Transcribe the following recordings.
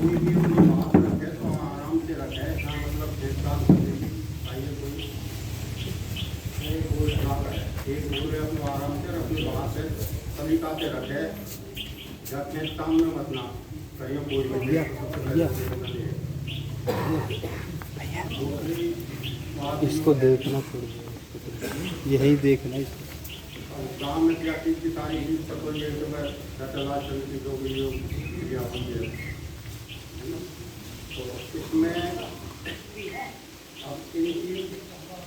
कोई भी अपनी बात रखे तो आराम से रखे, ना मतलब भेदभाव करने की चाहिए कोई। एक बोल चला है, एक बोले अपने आराम से अपनी बात है तरीका से रखे, जब के सामने मत ना कहीं कोई भैया दूसरी बात इसको देखना थोड़ी, यही देखना इसको। गाँव में क्या चीज़ की सारी चीज़ तो कोई ये जो है दशला समिति जो भी जो विज्ञापन है ना, तो इसमें अब इनकी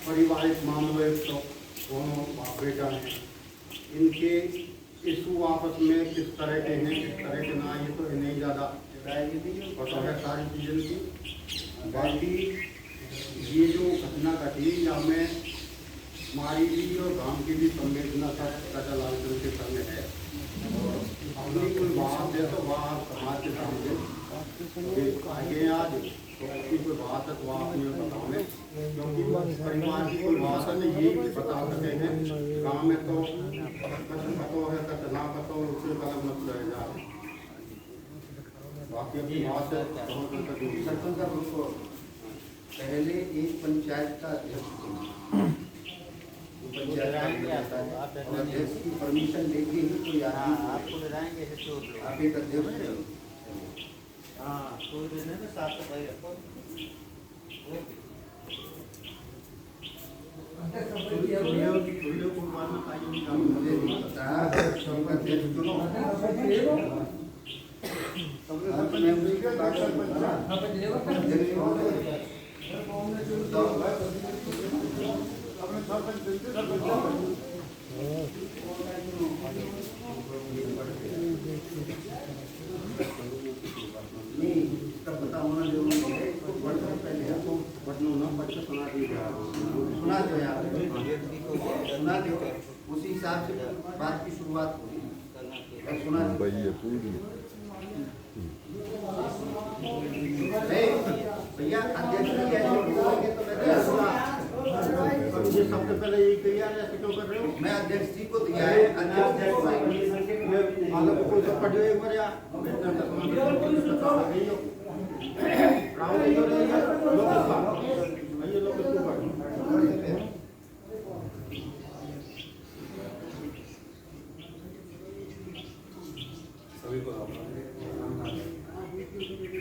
पारिवारिक मामले तो दोनों बाप बेटा हैं, इनके इशू आपस में किस तरह के हैं किस तरह के ना, ये तो इन्हें ज़्यादा पता है सारी चीज़ों की। बाकी ये जो घटना घटी या हमें हमारी भी और गांव की भी संवेदना का चला के सामने है, और अपनी कोई बात है तो वह समाज के सामने आगे आज तो अपनी कोई बात है तो वह अपनी बताओ, क्योंकि परिवार की कोई बात है तो ये भी बता सकते हैं। गाँव में तो कच पतो है कच ना पतो उससे अलग मत रह जा, बाकी अपनी बात है सरपंच साहब पहले एक पंचायत का अध्यक्ष और अध्यक्ष की परमिशन लेके ही कोई आपको डराएंगे, आप एक अध्यक्ष हाँ कोई रहने में साफ सफाई रखो। मुझे नहीं पता अध्यक्ष चुनो नहीं इसका पता होना जरूरी है। इसको बढ़ना पहले आपको बढ़ना ना बच्चा सुना दो यार, सुना दो उसी हिसाब से बात की शुरुआत होगी। सुना भैया अध्यक्ष ये सबसे पहले यही तैयार है, क्यों कर रहे हो? मैं अध्यक्ष जी को दिया है, अध्यक्ष को जब पढ़ियो एक बार या सभी को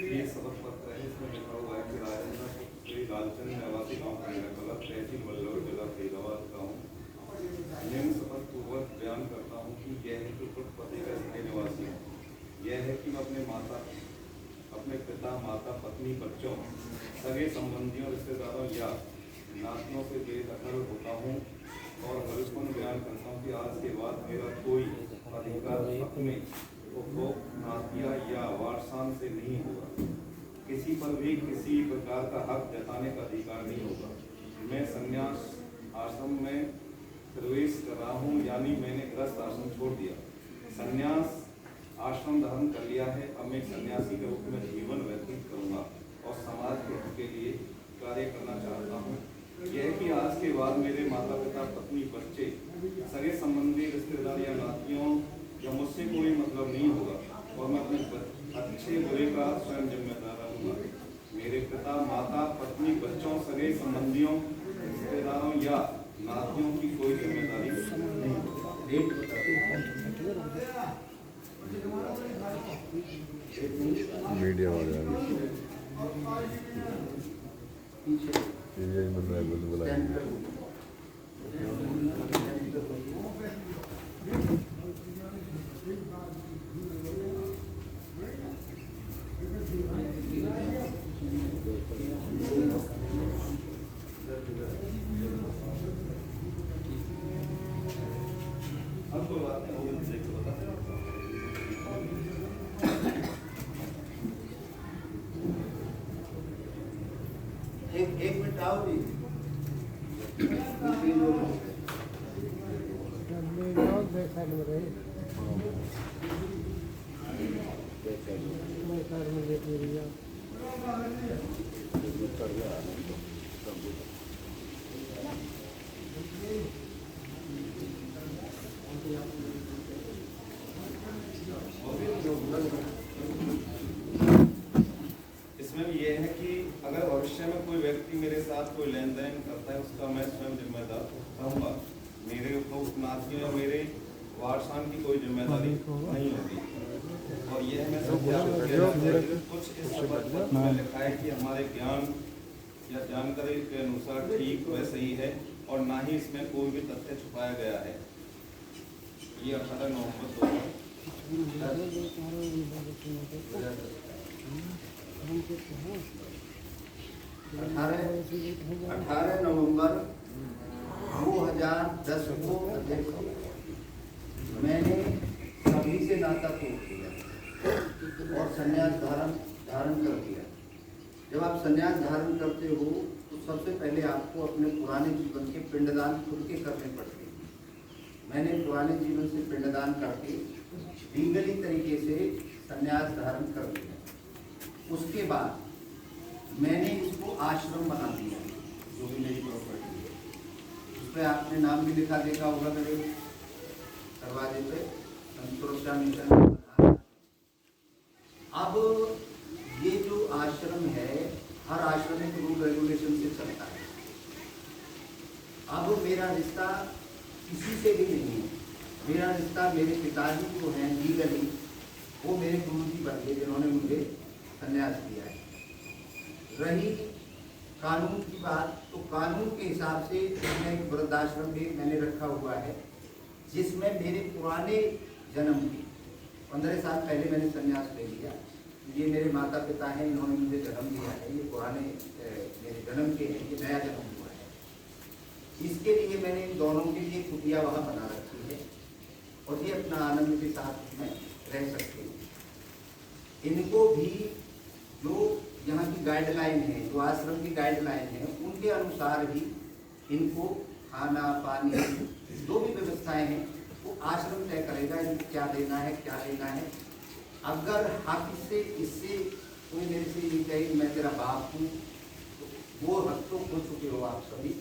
ये सबक पत्र है, इसमें लिखा हुआ है कि राजेंद्र श्री लालचंद निवासी गाँव खंडकला तहसील बल्लौर जिला फरीदाबाद का हूँ। निम्न शपथ पूर्वक बयान करता हूँ कि यह है कि खुद पति का स्थायी निवासी हूँ। यह है कि मैं अपने पिता माता पत्नी बच्चों सगे संबंधियों रिश्तेदारों या नातियों से बेदखल होता हूँ और हल्फन बयान करता हूँ कि आज के बाद मेरा कोई अधिकार अपने उपभोग नातिया या वारसान से नहीं होगा। किसी पर भी किसी प्रकार का हक जताने का अधिकार नहीं होगा। मैं संन्यास आश्रम में प्रवेश कर रहा हूँ, यानी मैंने गृहस्थ आश्रम छोड़ दिया, संन्यास आश्रम धर्म कर लिया है। अब मैं सन्यासी के रूप में जीवन व्यतीत करूँगा और समाज के हित के लिए कार्य करना चाहता हूँ। यह कि आज के बाद मेरे माता पिता पत्नी बच्चे सगे संबंधी रिश्तेदार या नातियों या मुझसे कोई मतलब नहीं होगा और मैं अपने अच्छे बुरे का स्वयं जिम्मेदार रहूँगा। मेरे पिता माता पत्नी बच्चों सगे संबंधियों रिश्तेदारों या नातियों की कोई जिम्मेदारी नहीं। मीडिया वाले बुलाएंगे। एक मिनट आओ जी। इसमें ये है कि अगर भविष्य में कोई व्यक्ति मेरे साथ कोई लेन देन करता है उसका मैं स्वयं जिम्मेदार रहूँगा। मेरे उपनाथियों या मेरे वारसान की कोई जिम्मेदारी नहीं होगी। और यह मैं कुछ इस शपथ पत्र में लिखा है कि हमारे ज्ञान या जानकारी के अनुसार ठीक व सही है और ना ही इसमें कोई भी तथ्य छुपाया गया है। ये 18 नवंबर 18 नवंबर 2010 को अध्यक्ष मैंने सभी से नाता तोड़ दिया और संन्यास धारण कर दिया। जब आप संन्यास धारण करते हो तो सबसे पहले आपको अपने पुराने जीवन के पिंडदान खुद के करने पड़ते हैं। मैंने पुराने जीवन से पिंडदान करके लीगली तरीके से संन्यास धारण कर दिया। उसके बाद मैंने इसको आश्रम बना दिया, जो भी मेरी प्रॉपर्टी है। उस पर आपने नाम भी लिखा देखा होगा मेरे दरवाजे पे, सुरक्षा मिशन। अब ये जो आश्रम है, हर आश्रम एक रूल रेगुलेशन से चलता है। अब मेरा रिश्ता किसी से भी नहीं है। मेरा रिश्ता मेरे पिताजी जो हैं लीगली, वो मेरे गुरु जी बन गए जिन्होंने मुझे संन्यास दिया है। रही कानून की बात, तो कानून के हिसाब से मैं एक वृद्धाश्रम भी मैंने रखा हुआ है, जिसमें मेरे पुराने जन्म की 15 साल पहले मैंने संन्यास ले लिया। ये मेरे माता पिता हैं, इन्होंने मुझे जन्म दिया है। ये पुराने मेरे जन्म के हैं, ये नया जन्म हुआ है। इसके लिए मैंने इन दोनों के लिए कुटिया वहाँ बना रखी है और ये अपना आनंद के साथ में रह सकते हैं। इनको भी जो यहाँ की गाइडलाइन है, जो आश्रम की गाइडलाइन है, उनके अनुसार ही इनको खाना पानी जो भी व्यवस्थाएं हैं वो आश्रम तय करेगा, इनको क्या देना है क्या लेना है। अगर हक से इससे कोई मेरे से ये कहे मैं तेरा बाप हूँ, तो वो हक तो खो चुके हो आप सभी।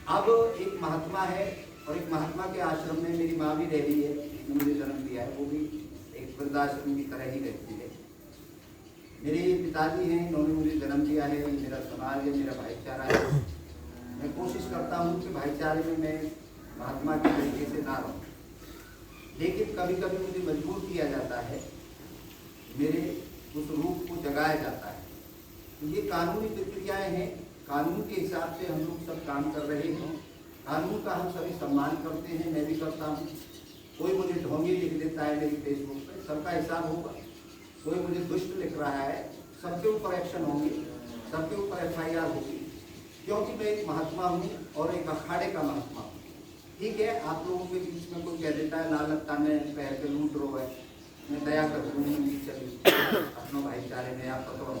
अब एक महात्मा है और एक महात्मा के आश्रम में मेरी माँ भी रह रही है, जिसने मुझे जन्म दिया है। वो भी एक वृद्धाश्रम की तरह ही रहती है। मेरे पिताजी हैं, इन्होंने मुझे जन्म दिया है। मेरा समाज है, मेरा भाईचारा है। मैं कोशिश करता हूँ कि भाईचारे में मैं महात्मा के तरीके से ना रहूँ, लेकिन कभी कभी मुझे मजबूर किया जाता है, मेरे उस रूप को जगाया जाता है। तो ये कानूनी प्रक्रियाएं हैं, कानून के हिसाब से हम लोग सब काम कर रहे हैं। कानून का हम सभी सम्मान करते हैं, मैं भी करता हूँ। कोई मुझे ढोंगी लिख देता है मेरी फेसबुक पे, सबका हिसाब होगा। कोई मुझे दुष्ट लिख रहा है, सबके ऊपर एक्शन होंगे, सबके ऊपर FIR होगी, क्योंकि मैं एक महात्मा हूँ और एक अखाड़े का महात्मा हूँ। ठीक है, आप लोगों के बीच में कोई कह देता है लालकता में पैर के लूट रो है, मैं दया कर दूँ चलिए अपनों भाईचारे में आप पकड़ो।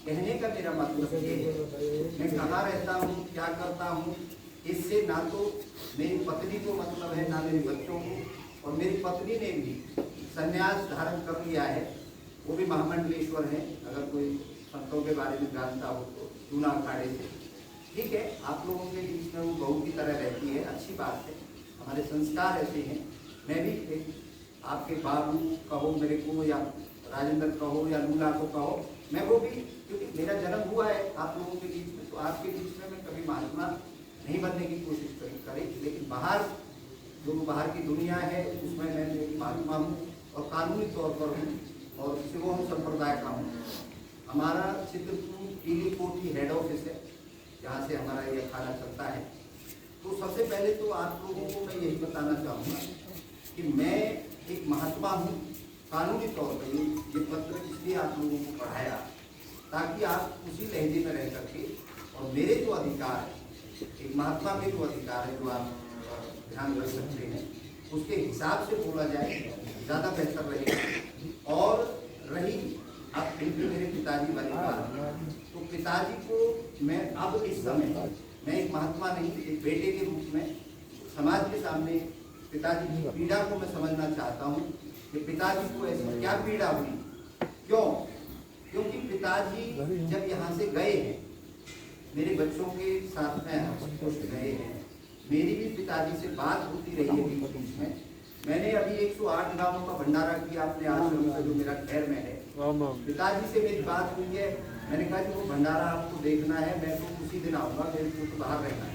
कहने का मेरा मतलब ये है, मैं कहाँ रहता हूँ, क्या करता हूँ, इससे ना तो मेरी पत्नी को मतलब है, ना मेरे बच्चों को। और मेरी पत्नी ने भी संन्यास धारण कर लिया है, वो भी महामंडलेश्वर है। अगर कोई संतों के बारे में जानता हो तो जूना अखाड़े से। ठीक है, आप लोगों के बीच में वो बहू की तरह रहती है, अच्छी बात है। हमारे संस्कार ऐसे हैं। मैं भी एक आपके बाबू कहो मेरे को, या राजेंद्र कहो, या लूला को कहो, मैं वो भी, क्योंकि मेरा जन्म हुआ है आप लोगों के बीच में, तो आपके बीच में मैं कभी महात्मा नहीं बनने की कोशिश करी। लेकिन बाहर जो बाहर की दुनिया है उसमें मैं एक महात्मा हूँ और कानूनी तौर पर हूँ और शिवोहम संप्रदाय का हूँ। हमारा चित्रकूट पीली कोठी हेड ऑफिस है, जहाँ से हमारा ये अखाड़ा चलता है। तो सबसे पहले तो आप लोगों को मैं यही बताना चाहूँगा कि मैं एक महात्मा हूँ कानूनी तौर पर। ये पत्र इसलिए आप लोगों को पढ़ाया ताकि आप उसी लहजे में रह सके और मेरे जो अधिकार है, एक महात्मा के जो अधिकार है, जो आप ध्यान रख सकते हैं, उसके हिसाब से बोला जाए ज़्यादा बेहतर रहेगा। और रही अब क्योंकि मेरे पिताजी वाली बात, तो पिताजी को मैं अब इस समय मैं एक महात्मा नहीं, एक बेटे के रूप में समाज के सामने पिताजी की पीड़ा को मैं समझना चाहता हूँ कि पिताजी को ऐसी क्या पीड़ा हुई। क्यों? क्योंकि पिताजी जब यहाँ से गए हैं, मेरे बच्चों के साथ में हस्त गए हैं, मेरी भी पिताजी से बात होती रही है बीच में। मैंने अभी 108 गाँवों का भंडारा किया अपने आश्रम से, जो मेरा खैर में है। पिताजी से मेरी बात हुई है, मैंने कहा कि वो भंडारा आपको देखना है, मैं तो उसी दिन आऊँगा, मेरे को तो बाहर रहना है।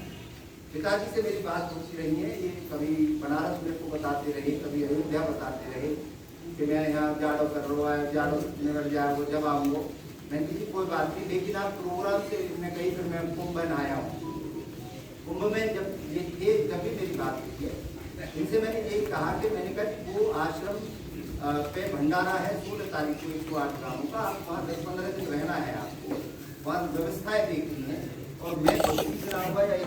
पिताजी से मेरी बात होती रही है, ये कभी बनारस मेरे को बताते रहे, कभी अयोध्या बताते रहे कि मैं यहाँ जाड़ो कर रहा है, जाड़ो निकल जाए वो जब आऊँगा। मैंने किसी कोई बात नहीं, लेकिन आप प्रोग्राम से मैं कही फिर मैं कुंभ में आया हूँ। कुंभ में जब ये जब भी मेरी बात हुई है, इनसे मैंने यही कहा कि मैंने कहा कि वो आश्रम पे भंडारा है 16 तारीख को 108 ग्रामों का, आप वहाँ 10-15 दिन रहना है आपको, वहाँ व्यवस्थाएं देखनी है और मैं 25 दिन आऊँगा या